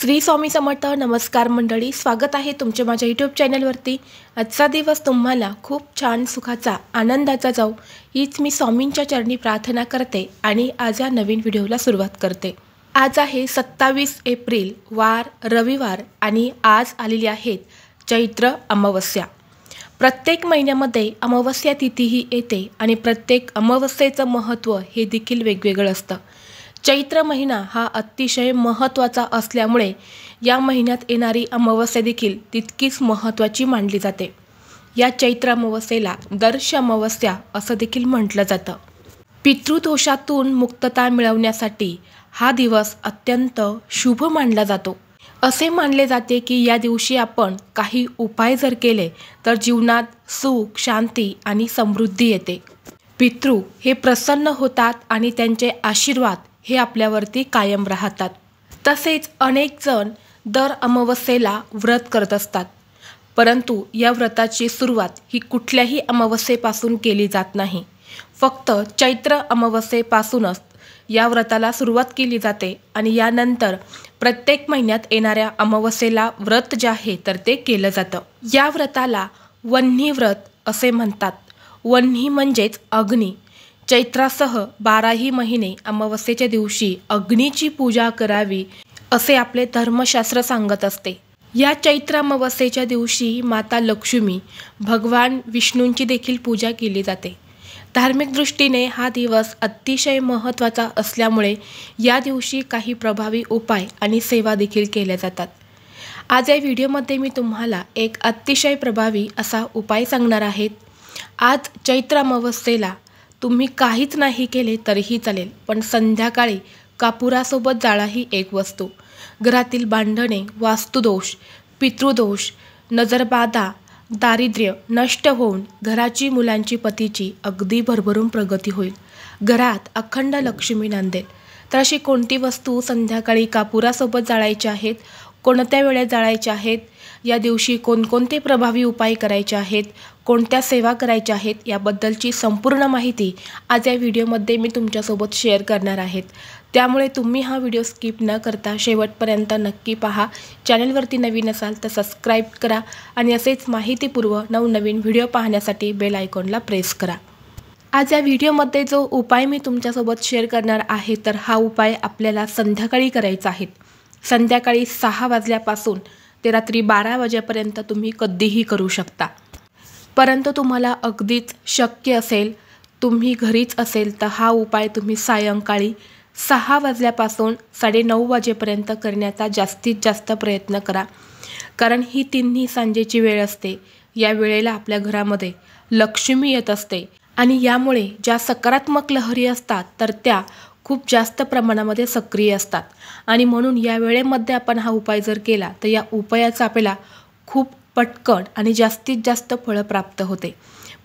श्री स्वामी समर्थ. नमस्कार मंडळी, स्वागत आहे तुमचे माझ्या यूट्यूब चॅनलवरती. आजचा दिवस तुम्हाला खूप छान सुखाचा आनंदाचा जाऊ हीच मी स्वामींच्या चरणी प्रार्थना करते आणि आज या नवीन व्हिडिओला सुरुवात करते. आज आहे 27 एप्रिल, वार रविवार आणि आज आलेली आहेत चैत्र अमावस्या. प्रत्येक महिन्यामध्ये अमावस्या तिथीही येते आणि प्रत्येक अमावस्येचं महत्त्व हे देखील वेगवेगळं असतं. चैत्र महिना हा अतिशय महत्त्वाचा असल्यामुळे या महिन्यात येणारी अमावस्या देखील तितकीच महत्त्वाची मानली जाते. या चैत्र अमावस्येला दर्श अमावस्या असं देखील म्हटलं जातं. पितृदोषातून मुक्तता मिळवण्यासाठी हा दिवस अत्यंत शुभ मानला जातो. असे मानले जाते की या दिवशी आपण काही उपाय जर केले तर जीवनात सुख, शांती आणि समृद्धी येते. पितृ हे प्रसन्न होतात आणि त्यांचे आशीर्वाद हे आपल्यावरती कायम राहतात. तसेच अनेक जण दर अमावस्येला व्रत करत असतात, परंतु या व्रताची सुरुवात ही कुठल्याही अमावस्येपासून केली जात नाही. फक्त चैत्र अमावस्येपासूनच या व्रताला सुरुवात केली जाते आणि यानंतर प्रत्येक महिन्यात येणाऱ्या अमावस्येला व्रत जे आहे तर ते केलं जातं. या व्रताला वन्ही व्रत असे म्हणतात. वन्ही म्हणजेच अग्नी. चैत्रासह 12ही महिने अमावस्येच्या दिवशी अग्नीची पूजा करावी असे आपले धर्मशास्त्र सांगत असते. या चैत्र अमावस्येच्या दिवशी माता लक्ष्मी, भगवान विष्णूंची देखील पूजा केली जाते. धार्मिक दृष्टीने हा दिवस अतिशय महत्त्वाचा असल्यामुळे या दिवशी काही प्रभावी उपाय आणि सेवा देखील केल्या जातात. आज या व्हिडिओमध्ये मी तुम्हाला एक अतिशय प्रभावी असा उपाय सांगणार आहे. आज चैत्र अमावस्येला तुम्ही काहीच नाही केले तरीही चालेल, पण संध्याकाळी कापुरासोबत जाळा ही एक वस्तू. घरातील भांडणे, वास्तुदोष, पितृदोष, नजरबाधा, दारिद्र्य नष्ट होऊन घराची, मुलांची, पतीची अगदी भरभरून प्रगती होईल. घरात अखंड लक्ष्मी नांदेल. तर अशी कोणती वस्तू संध्याकाळी कापुरासोबत जाळायची आहेत, कोणत्या वेळेत जाळायच्या आहेत, या दिवशी कोणकोणते प्रभावी उपाय करायचे आहेत, कोणत्या सेवा करायच्या आहेत, याबद्दलची संपूर्ण माहिती आज या व्हिडिओमध्ये मी तुमच्यासोबत शेअर करणार आहेत. त्यामुळे तुम्ही हा व्हिडिओ स्किप न करता शेवटपर्यंत नक्की पहा. चॅनलवरती नवीन असाल तर सबस्क्राईब करा आणि असेच माहितीपूर्व नवनवीन व्हिडिओ पाहण्यासाठी बेल आयकॉनला प्रेस करा. आज या व्हिडिओमध्ये जो उपाय मी तुमच्यासोबत शेअर करणार आहे तर हा उपाय आपल्याला संध्याकाळी करायचा आहे. संध्याकाळी 6 वाजल्यापासून ते रात्री 12 वाजेपर्यंत तुम्ही कधीही करू शकता. परंतु तुम्हाला अगदीच शक्य असेल, तुम्ही घरीच असेल तर हा उपाय तुम्ही सायंकाळी 6 वाजल्यापासून 9:30 वाजेपर्यंत करण्याचा जास्तीत जास्त प्रयत्न करा. कारण ही तिन्ही सांजेची वेळ असते. या वेळेला आपल्या घरामध्ये लक्ष्मी येत असते आणि यामुळे ज्या सकारात्मक लहरी असतात तर त्या खूप जास्त प्रमाणामध्ये सक्रिय असतात आणि म्हणून या वेळेमध्ये आपण हा उपाय जर केला तर या उपायाचा आपल्याला खूप पटकन आणि जास्तीत जास्त फळ प्राप्त होते.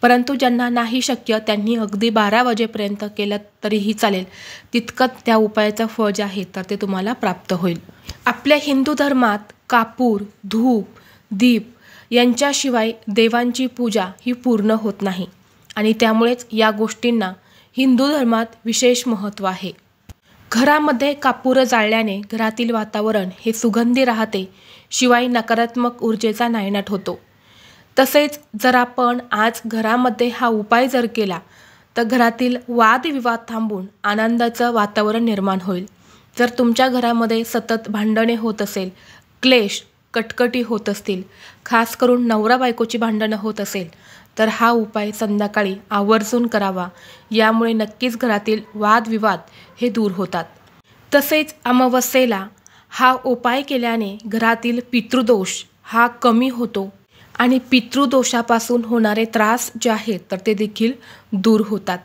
परंतु ज्यांना नाही शक्य त्यांनी अगदी 12 वाजेपर्यंत केलं तरीही चालेल. तितकंच त्या उपायाचं फळ जे आहे तर ते तुम्हाला प्राप्त होईल. आपल्या हिंदू धर्मात कापूर, धूप, दीप यांच्याशिवाय देवांची पूजा ही पूर्ण होत नाही आणि त्यामुळेच या गोष्टींना हिंदू धर्मात विशेष महत्त्व आहे. घरामध्ये कापूर जाळल्याने घरातील वातावरण हे सुगंधी राहते, शिवाय नकारात्मक ऊर्जेचा नायनाट होतो. तसेच जर आपण आज घरामध्ये हा उपाय जर केला तर घरातील वादविवाद थांबून आनंदाचं वातावरण निर्माण होईल. जर तुमच्या घरामध्ये सतत भांडणे होत असेल, क्लेश, कटकटी होत असतील, खास करून नवरा बायकोची भांडणं होत असेल तर हा उपाय संध्याकाळी आवर्जून करावा. यामुळे नक्कीच घरातील वादविवाद हे दूर होतात. तसेच अमावस्येला हा उपाय केल्याने घरातील पितृदोष हा कमी होतो आणि पितृदोषापासून होणारे त्रास जे आहेत तर ते देखील दूर होतात.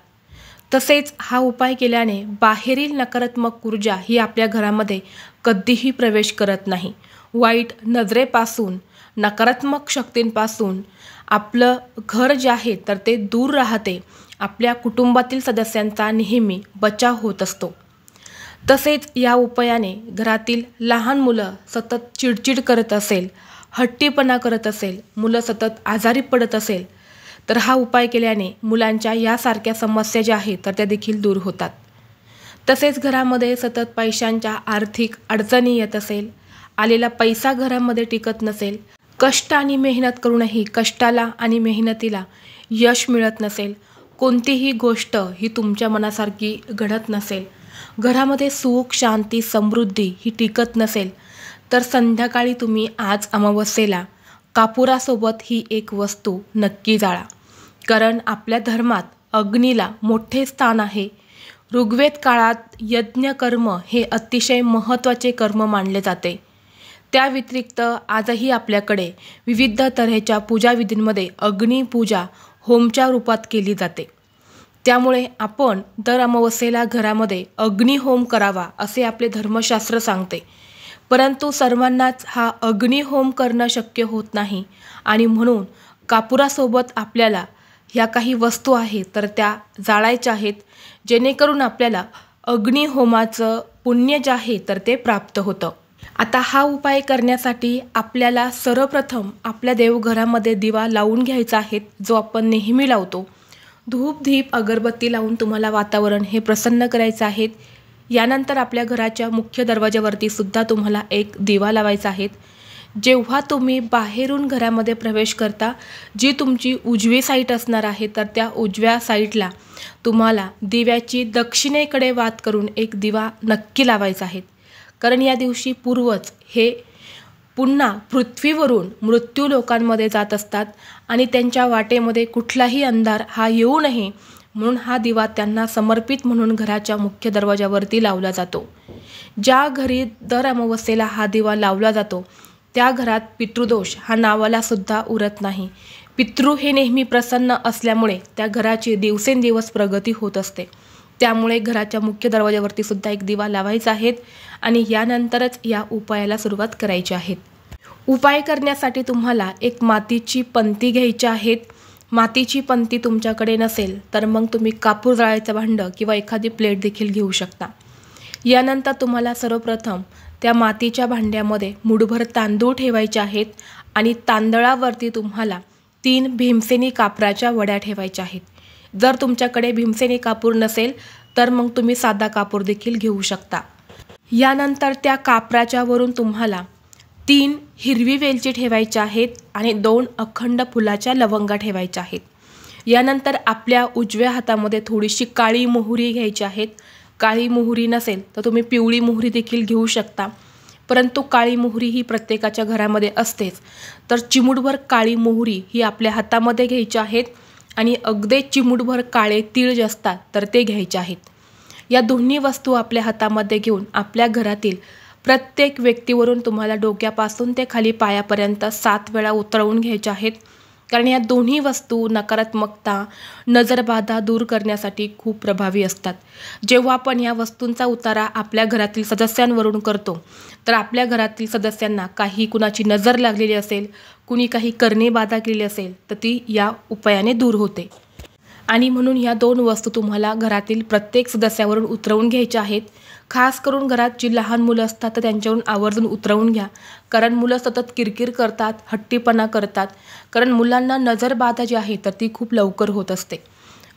तसेच हा उपाय केल्याने बाहेरील नकारात्मक ऊर्जा ही आपल्या घरामध्ये कधीही प्रवेश करत नाही. वाईट नजरेपासून, नकारात्मक शक्तींपासून आपलं घर जे आहे तर ते दूर राहते. आपल्या कुटुंबातील सदस्यांचा नेहमी बचाव होत असतो. तसेच या उपायाने घरातील लहान मुलं सतत चिडचिड करत असेल, हट्टीपणा करत असेल, मुलं सतत आजारी पडत असेल तर हा उपाय केल्याने मुलांच्या यासारख्या समस्या ज्या आहेत तर त्या देखील दूर होतात. तसेच घरामध्ये सतत पैशांच्या आर्थिक अडचणी येत असेल, आलेला पैसा घरामध्ये टिकत नसेल, कष्ट आणि मेहनत करूनही कष्टाला आणि मेहनतीला यश मिळत नसेल, कोणतीही गोष्ट ही तुमच्या मनासारखी घडत नसेल, घरामध्ये सुख, शांती, समृद्धी ही टिकत नसेल, तर संध्याकाळी तुम्ही आज अमावस्येला कापुरासोबत ही एक वस्तू नक्की जाळा. कारण आपल्या धर्मात अग्नीला मोठे स्थान आहे. ऋग्वेद काळात यज्ञकर्म हे अतिशय महत्त्वाचे कर्म मानले जाते. त्या व्यतिरिक्त आजही आपल्याकडे विविध तऱ्हेच्या पूजाविधींमध्ये अग्निपूजा होमच्या रूपात केली जाते. त्यामुळे आपण दर अमावस्येला घरामध्ये अग्निहोम करावा असे आपले धर्मशास्त्र सांगते. परंतु सर्वांनाच हा अग्निहोम करणं शक्य होत नाही आणि म्हणून कापुरासोबत आपल्याला ह्या काही वस्तू आहेत तर त्या जाळायच्या आहेत, जेणेकरून आपल्याला अग्निहोमाचं पुण्य जे आहे तर ते प्राप्त होतं. आता हा उपाय करण्यासाठी आपल्याला सर्वप्रथम आपल्या देवघरामध्ये दिवा लावून घ्यायचा आहे, जो आपण नेहमी लावतो. धूप, दीप, अगरबत्ती लावून तुम्हाला वातावरण हे प्रसन्न करायचं आहे. यानंतर आपल्या घराच्या मुख्य दरवाजावरती सुद्धा तुम्हाला एक दिवा लावायचा आहे. जेव्हा तुम्ही बाहेरून घरामध्ये प्रवेश करता, जी तुमची उजवी साईड असणार आहे तर त्या उजव्या साईडला तुम्हाला दिव्याची दक्षिणेकडे वात करून एक दिवा नक्की लावायचा आहे. कारण या दिवशी पूर्वज हे पुन्हा पृथ्वीवरून मृत्यू लोकांमध्ये जात असतात आणि त्यांच्या वाटेमध्ये कुठलाही अंधार हा येऊ नये म्हणून हा दिवा त्यांना समर्पित म्हणून घराच्या मुख्य दरवाजावरती लावला जातो. ज्या घरी दर अमावस्येला हा दिवा लावला जातो त्या घरात पितृदोष हा नावाला सुद्धा उरत नाही. पितृ हे नेहमी प्रसन्न असल्यामुळे त्या घराची दिवसेंदिवस प्रगती होत असते. त्यामुळे घराच्या मुख्य दरवाजावरती सुद्धा एक दिवा लावायचा आहे आणि यानंतरच या उपायाला सुरुवात करायची आहे. उपाय करण्यासाठी तुम्हाला एक मातीची पंती घ्यायची आहेत. मातीची पंती तुमच्याकडे नसेल तर मग तुम्ही कापूर जाळायचं भांडं किंवा एखादी प्लेट देखील घेऊ शकता. यानंतर तुम्हाला सर्वप्रथम त्या मातीच्या भांड्यामध्ये मुठभर तांदूळ ठेवायचे आहेत आणि तांदळावरती तुम्हाला 3 भीमसेनी कापराच्या वड्या ठेवायच्या आहेत. जर तुमच्याकडे भीमसेनी कापूर नसेल तर मग तुम्ही साधा कापूर देखील घेऊ शकता. यानंतर त्या कापराच्या वरून तुम्हाला 3 हिरवी वेलची ठेवायच्या आहेत आणि 2 अखंड फुलाच्या लवंगा ठेवायच्या आहेत. यानंतर आपल्या उजव्या हातामध्ये थोडीशी काळी मोहरी घ्यायची आहेत. काळी मोहरी नसेल तर तुम्ही पिवळी मोहरी देखील घेऊ शकता, परंतु काळी मोहरी ही प्रत्येकाच्या घरामध्ये असतेच. तर चिमूटभर काळी मोहरी ही आपल्या हातामध्ये घ्यायची आहेत आणि अगदी चिमूटभर काळे तीळ जे असतात तर ते घ्यायचे आहेत. या दोन्ही वस्तू आपल्या हातामध्ये घेऊन आपल्या घरातील प्रत्येक व्यक्तीवरून तुम्हाला डोक्यापासून ते खाली पायापर्यंत 7 वेळा उतरवून घ्यायच्या आहेत. कारण या दोन्ही वस्तू नकारात्मकता, नजरबाधा दूर करण्यासाठी खूप प्रभावी असतात. जेव्हा आपण या वस्तूंचा उतारा आपल्या घरातील सदस्यांवरून करतो तर आपल्या घरातील सदस्यांना काही कुणाची नजर लागलेली असेल, कुणी काही करणे बाधा केलेली असेल तर ती या उपायाने दूर होते. आणि म्हणून या 2 वस्तू तुम्हाला घरातील प्रत्येक सदस्यावरून उतरवून घ्यायच्या आहेत. खास करून घरात जी लहान मुलं असतात तर त्यांच्यावरून आवर्जून उतरवून घ्या. कारण मुलं सतत किरकिर करतात, हट्टीपणा करतात. कारण मुलांना नजरबाधा जी आहे तर ती खूप लवकर होत असते.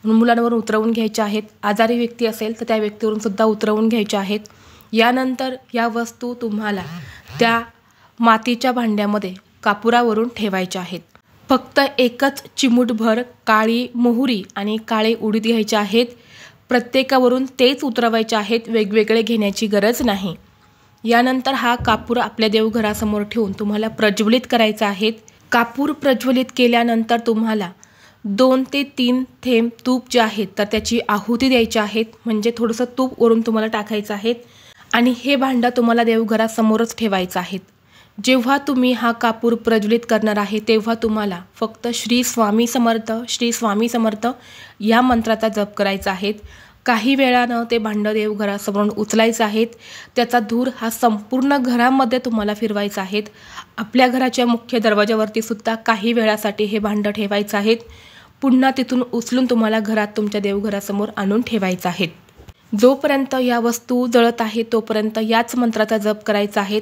म्हणून मुलांवरून उतरवून घ्यायच्या आहेत. आजारी व्यक्ती असेल तर त्या व्यक्तीवरून सुद्धा उतरवून घ्यायच्या आहेत. यानंतर या वस्तू तुम्हाला त्या मातीच्या भांड्यामध्ये कापुरावरून ठेवायच्या आहेत. फक्त एकच चिमूटभर काळी मोहरी आणि काळे उडीद घ्यायचे आहेत. प्रत्येकावरून तेच उतरवायचे आहेत, वेगवेगळे घेण्याची गरज नाही. यानंतर हा कापूर आपल्या देवघरासमोर ठेवून तुम्हाला प्रज्वलित करायचा आहे. कापूर प्रज्वलित केल्यानंतर तुम्हाला 2 ते 3 थेंब तूप जे आहेत तर त्याची आहुती द्यायची आहेत. म्हणजे थोडंसं तूप वरून तुम्हाला टाकायचं आहे आणि हे भांडं तुम्हाला देवघरासमोरच ठेवायचं आहे. जेव्हा तुम्ही हा कापूर प्रज्वलित करणार आहे तेव्हा तुम्हाला फक्त श्री स्वामी समर्थ, श्री स्वामी समर्थ या मंत्राचा जप करायचा आहे. काही वेळानं ते भांडं देवघरासमोरून उचलायचं आहे. त्याचा धूर हा संपूर्ण घरामध्ये तुम्हाला फिरवायचा आहे. आपल्या घराच्या मुख्य दरवाजावरती सुद्धा काही वेळासाठी हे भांडं ठेवायचं आहे. पुन्हा तिथून उचलून तुम्हाला घरात तुमच्या देवघरासमोर आणून ठेवायचं आहे. जोपर्यंत या वस्तू जळत आहे तोपर्यंत याच मंत्राचा जप करायचा आहे.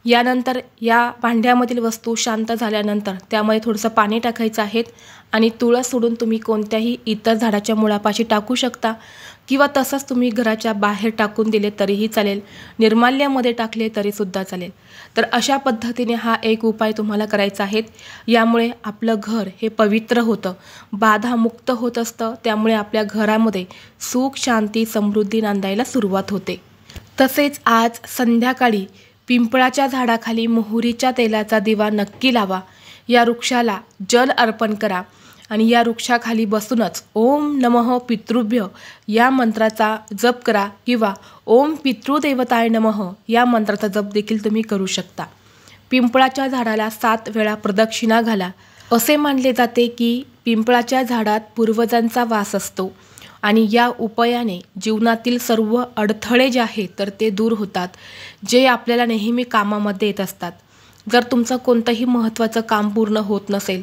यानंतर या भांड्यामधील वस्तू शांत झाल्यानंतर त्यामध्ये थोडंसं पाणी टाकायचं आहे आणि तुळस सोडून तुम्ही कोणत्याही इतर झाडाच्या मुळापाशी टाकू शकता किंवा तसंच तुम्ही घराच्या बाहेर टाकून दिले तरीही चालेल, निर्माल्यामध्ये टाकले तरीसुद्धा चालेल। तर अशा पद्धतीने हा एक उपाय तुम्हाला करायचा आहे। यामुळे आपलं घर हे पवित्र होतं, बाधामुक्त होत असतं, त्यामुळे आपल्या घरामध्ये सुख, शांती, समृद्धी नांदायला सुरुवात होते। तसेच आज संध्याकाळी पिंपळाच्या झाडाखाली मोहरीच्या तेलाचा दिवा नक्की लावा, या वृक्षाला जल अर्पण करा आणि या वृक्षाखाली बसूनच ओम नमः पितृभ्य या मंत्राचा जप करा किंवा ओम पितृदेवताय नमः या मंत्राचा जप देखील तुम्ही करू शकता। पिंपळाच्या झाडाला 7 वेळा प्रदक्षिणा घाला। असे मानले जाते की पिंपळाच्या झाडात पूर्वजांचा वास असतो आणि या उपायाने जीवनातील सर्व अडथळे जे आहेत तर ते दूर होतात, जे आपल्याला नेहमी कामामध्ये येत असतात। जर तुमचं कोणतंही महत्त्वाचं काम पूर्ण होत नसेल,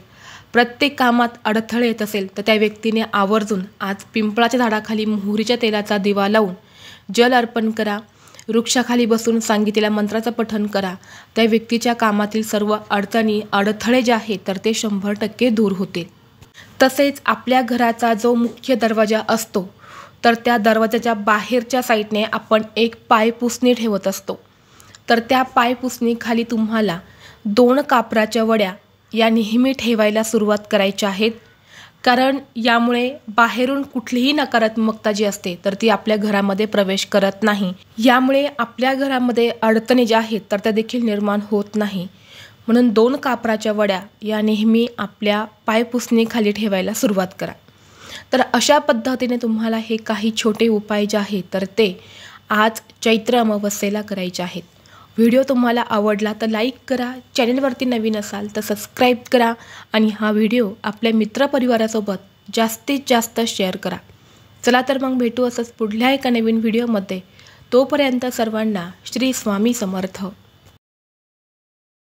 प्रत्येक कामात अडथळे येत असेल, तर त्या व्यक्तीने आवर्जून आज पिंपळाच्या झाडाखाली मोहरीच्या तेलाचा दिवा लावून जल अर्पण करा, वृक्षाखाली बसून सांगितलेल्या मंत्राचं पठण करा। त्या व्यक्तीच्या कामातील सर्व अडचणी, अडथळे जे आहेत तर ते 100% दूर होतील। तसेच आपल्या घराचा जो मुख्य दरवाजा असतो तर त्या दरवाजाच्या बाहेरच्या साईडने आपण एक पायपुसणी ठेवत असतो। तर त्या पायपुसणीखाली तुम्हाला 2 कापराच्या वड्या या नेहमी ठेवायला सुरुवात करायच्या आहेत, कारण यामुळे बाहेरून कुठलीही नकारात्मकता जी असते तर ती आपल्या घरामध्ये प्रवेश करत नाही। यामुळे आपल्या घरामध्ये अडचणी ज्या आहेत तर त्या देखील निर्माण होत नाही। म्हणून 2 कापराच्या वड्या या नेहमी आपल्या पायपुसणीखाली ठेवायला सुरुवात करा। तर अशा पद्धतीने तुम्हाला हे काही छोटे उपाय जे आहेत तर ते आज चैत्र अमावस्येला करायचे आहेत। व्हिडिओ तुम्हाला आवडला तर लाईक करा, चॅनलवरती नवीन असाल तर सबस्क्राईब करा आणि हा व्हिडिओ आपल्या मित्रपरिवारासोबत जास्तीत जास्त शेअर करा। चला तर मग भेटू असंच पुढल्या एका नवीन व्हिडिओमध्ये। तोपर्यंत सर्वांना श्री स्वामी समर्थ।